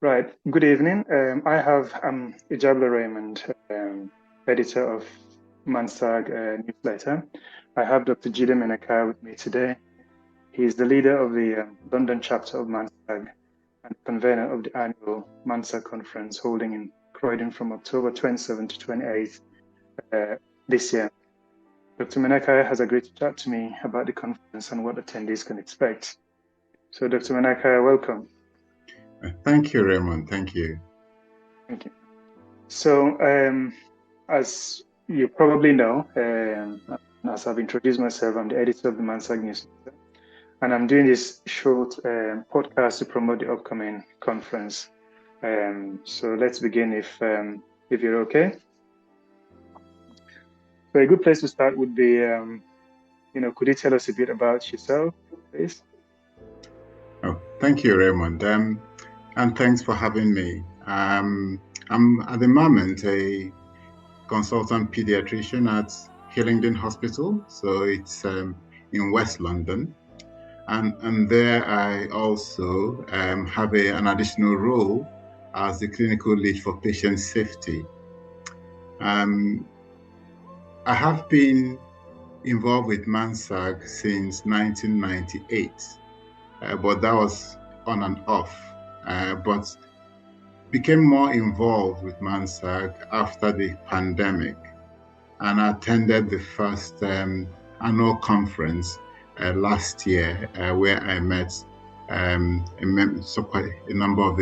Right. Good evening. I'm Ijabla Raymond, editor of MANSAG newsletter. I have Dr. Jide Menakaya with me today. He is the leader of the London chapter of MANSAG and convener of the annual MANSAG conference holding in Croydon from October 27 to 28 this year. Dr. Menakaya has agreed to chat to me about the conference and what attendees can expect. So, Dr. Menakaya, welcome. Thank you, Raymond. Thank you. Thank you. So, as you probably know, as I've introduced myself, I'm the editor of the MANSAG newsletter, and I'm doing this short podcast to promote the upcoming conference. So let's begin if you're okay. So a good place to start would be, could you tell us a bit about yourself, please? Oh, thank you, Raymond. And thanks for having me. I'm at the moment a consultant pediatrician at Hillingdon Hospital. So it's in West London. And there I also have an additional role as the clinical lead for patient safety. I have been involved with MANSAG since 1998, but that was on and off. But became more involved with MANSAG after the pandemic and attended the first annual conference last year where I met a number of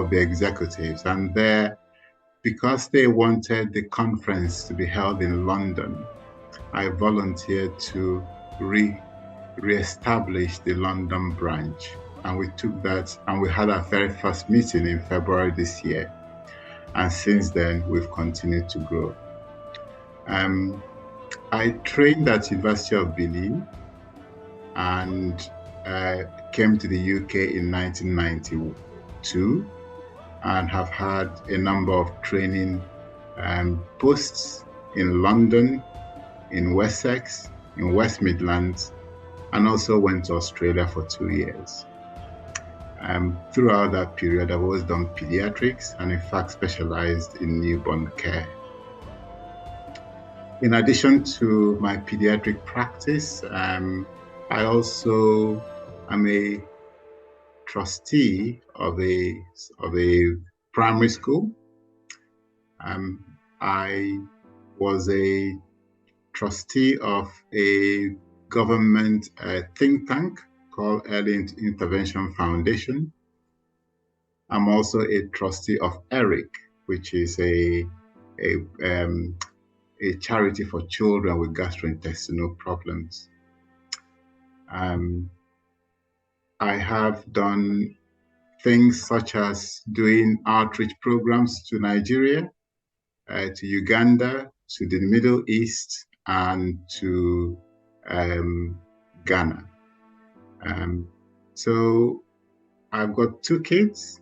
the executives, and there, because they wanted the conference to be held in London, I volunteered to re-establish the London branch. And we took that and we had our very first meeting in February this year. And since then, we've continued to grow. I trained at University of Benin and came to the UK in 1992 and have had a number of training posts in London, in Wessex, in West Midlands, and also went to Australia for 2 years. Throughout that period, I've always done pediatrics and in fact specialized in newborn care. In addition to my pediatric practice, I also am a trustee of a primary school. I was a trustee of a government think tank called Early Intervention Foundation. I'm also a trustee of ERIC, which is a charity for children with gastrointestinal problems. I have done things such as doing outreach programs to Nigeria, to Uganda, to the Middle East, and to Ghana. So I've got 2 kids,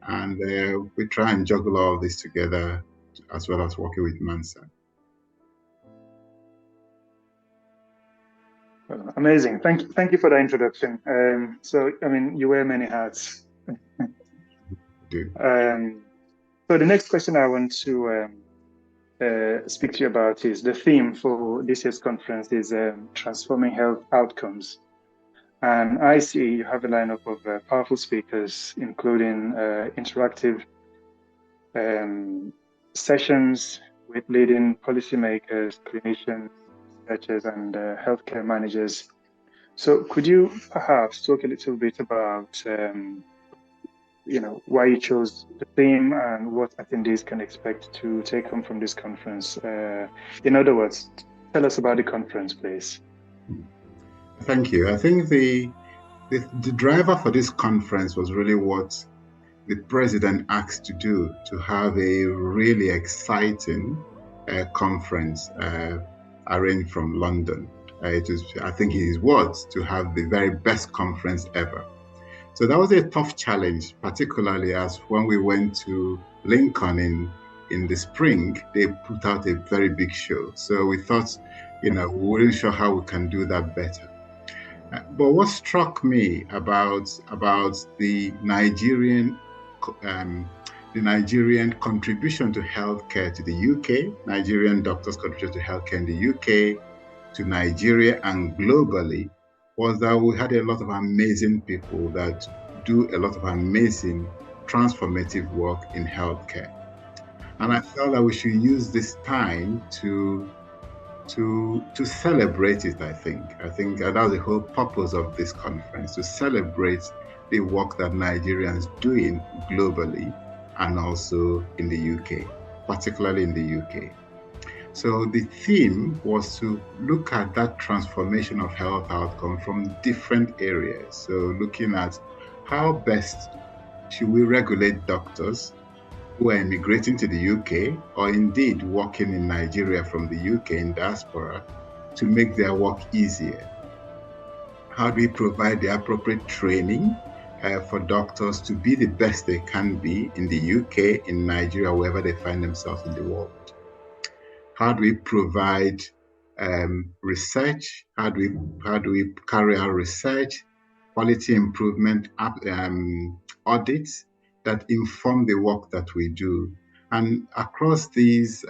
and we try and juggle all this together, as well as working with MANSAG. Amazing. Thank you for that introduction. So, I mean, you wear many hats. So the next question I want to speak to you about is the theme for this year's conference is transforming health outcomes. And I see you have a lineup of powerful speakers, including interactive sessions with leading policymakers, clinicians, researchers, and healthcare managers. So could you perhaps talk a little bit about why you chose the theme and what attendees can expect to take home from this conference? In other words, tell us about the conference, please. Thank you. I think the driver for this conference was really what the president asked to do, to have a really exciting conference arranged from London. It was, I think, his words, to have the very best conference ever. So that was a tough challenge, particularly as when we went to Lincoln in the spring, they put out a very big show. So we thought, we weren't sure how we can do that better. But what struck me about um, the Nigerian contribution to healthcare to the UK, Nigerian doctors' contribution to healthcare in the UK, to Nigeria and globally, was that we had a lot of amazing people that do a lot of amazing transformative work in healthcare. And I felt that we should use this time to celebrate it. I think that's the whole purpose of this conference, to celebrate the work that Nigerians doing globally and also in the UK, particularly in the UK. So the theme was to look at that transformation of health outcome from different areas. So looking at how best should we regulate doctors who are immigrating to the UK or indeed working in Nigeria from the UK in diaspora to make their work easier? How do we provide the appropriate training for doctors to be the best they can be in the UK, in Nigeria, wherever they find themselves in the world? How do we provide research? How do we carry out research, quality improvement audits that inform the work that we do? And across these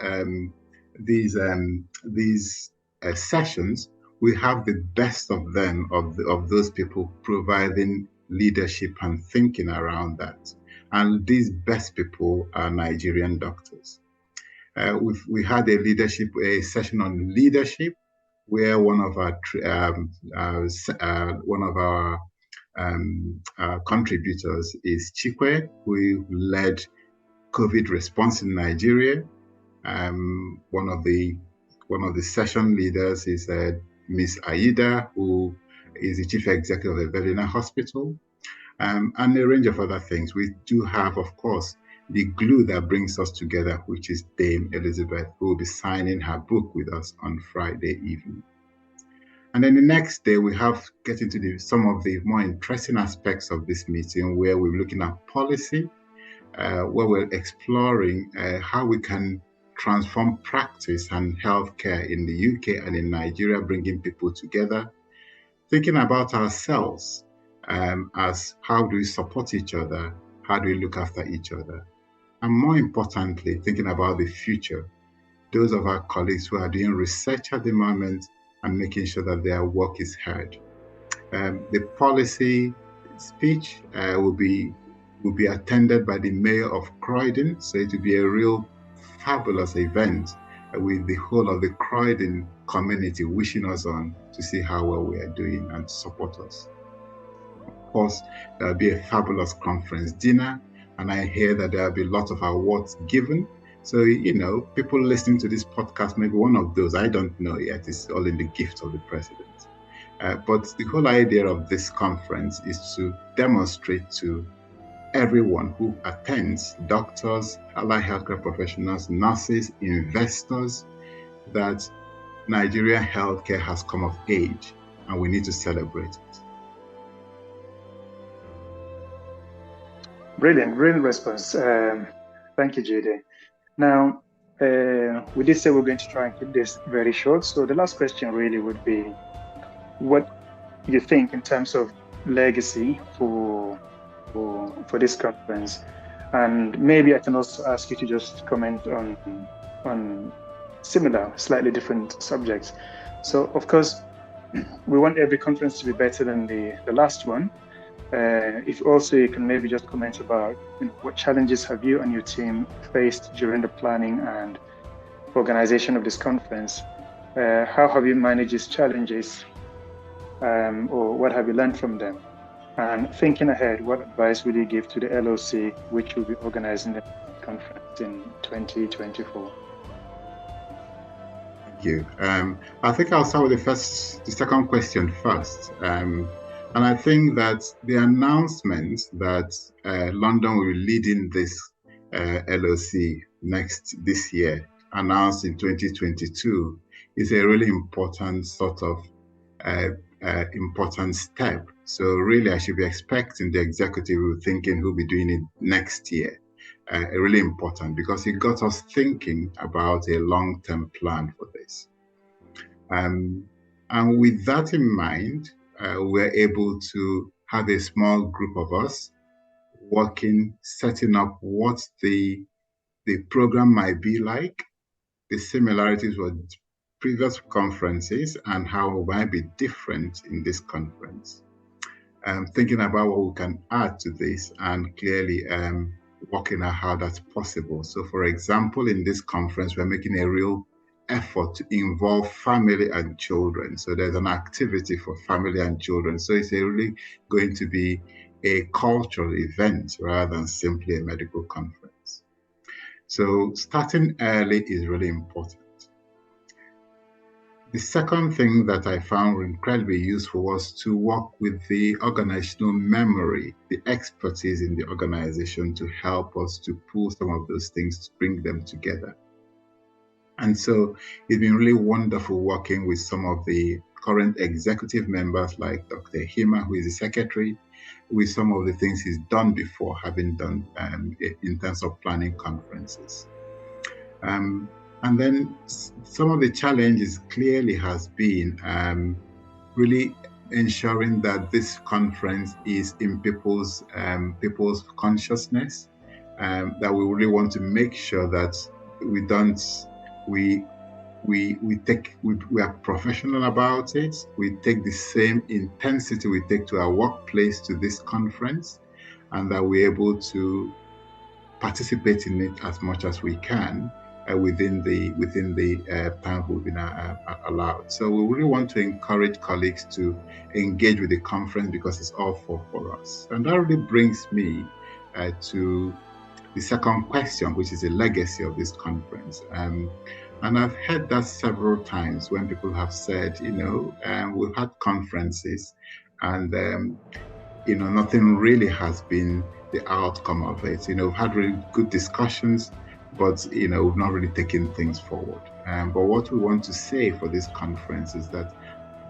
sessions, we have the best of them of those people providing leadership and thinking around that. And these best people are Nigerian doctors. We had a session on leadership where one of our contributors is Chikwe, who led COVID response in Nigeria. One of the session leaders is Miss Aida, who is the chief executive of a veterinary hospital, and a range of other things. We do have, of course, the glue that brings us together, which is Dame Elizabeth, who will be signing her book with us on Friday evening. And then the next day, we get into some of the more interesting aspects of this meeting, where we're looking at policy, where we're exploring how we can transform practice and healthcare in the UK and in Nigeria, bringing people together, thinking about ourselves as how do we support each other, how do we look after each other, and more importantly, thinking about the future, those of our colleagues who are doing research at the moment and making sure that their work is heard. The policy speech will be attended by the mayor of Croydon, so it will be a real fabulous event with the whole of the Croydon community wishing us on to see how well we are doing and support us. Of course, there'll be a fabulous conference dinner, and I hear that there'll be lots of awards given. So, people listening to this podcast, maybe one of those, I don't know yet, it's all in the gift of the president. But the whole idea of this conference is to demonstrate to everyone who attends, doctors, allied healthcare professionals, nurses, investors, that Nigerian healthcare has come of age and we need to celebrate it. Brilliant response. Thank you, Jide. Now, we did say we're going to try and keep this very short. So the last question really would be, what you think in terms of legacy for this conference? And maybe I can also ask you to just comment on similar, slightly different subjects. So, of course, we want every conference to be better than the last one. If also you can maybe just comment about what challenges have you and your team faced during the planning and organization of this conference? How have you managed these challenges, or what have you learned from them? And thinking ahead, what advice would you give to the LOC, which will be organizing the conference in 2024? Thank you. I think I'll start with the second question first. And I think that the announcement that London will be leading this LOC this year, announced in 2022, is a really important sort of important step. So really, I should be expecting the executive thinking who'll be doing it next year. Really important, because it got us thinking about a long-term plan for this. And with that in mind, we're able to have a small group of us working, setting up what the program might be like, the similarities with previous conferences, and how it might be different in this conference. Thinking about what we can add to this, and clearly working out how that's possible. So, for example, in this conference, we're making a real effort to involve family and children. So there's an activity for family and children. So it's really going to be a cultural event rather than simply a medical conference. So starting early is really important. The second thing that I found incredibly useful was to work with the organizational memory, the expertise in the organization to help us to pull some of those things, to bring them together. And so it's been really wonderful working with some of the current executive members like Dr. Hima, who is the secretary, with some of the things he's done before, having done in terms of planning conferences. And then some of the challenges clearly has been really ensuring that this conference is in people's consciousness, that we really want to make sure that we are professional about it. We take the same intensity we take to our workplace to this conference, and that we're able to participate in it as much as we can within the time we've been allowed. So we really want to encourage colleagues to engage with the conference because it's all for us. And that really brings me to the second question, which is the legacy of this conference. And I've heard that several times when people have said, we've had conferences and, nothing really has been the outcome of it. We've had really good discussions, but, we've not really taken things forward. But what we want to say for this conference is that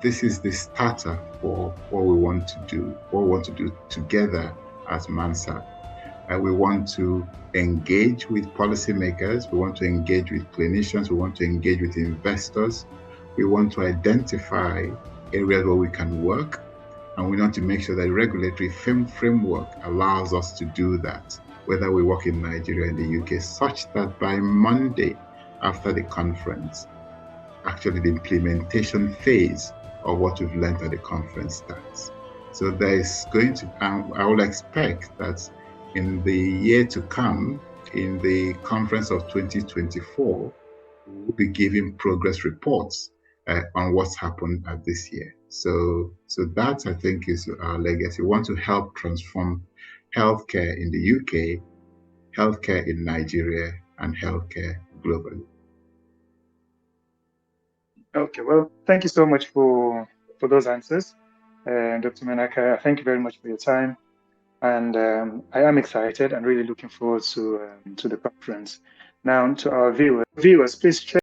this is the starter for what we want to do together as MANSAG. We want to engage with policymakers. We want to engage with clinicians. We want to engage with investors. We want to identify areas where we can work. And we want to make sure that the regulatory framework allows us to do that, whether we work in Nigeria and the UK, such that by Monday after the conference, actually the implementation phase of what we've learned at the conference starts. So there is going to, I will expect that in the year to come, in the conference of 2024, we'll be giving progress reports on what's happened this year. So that, I think, is our legacy. We want to help transform healthcare in the UK, healthcare in Nigeria, and healthcare globally. Okay, well, thank you so much for those answers. Dr. Menakaya, thank you very much for your time. And I am excited and really looking forward to the conference. Now, to our viewers, please check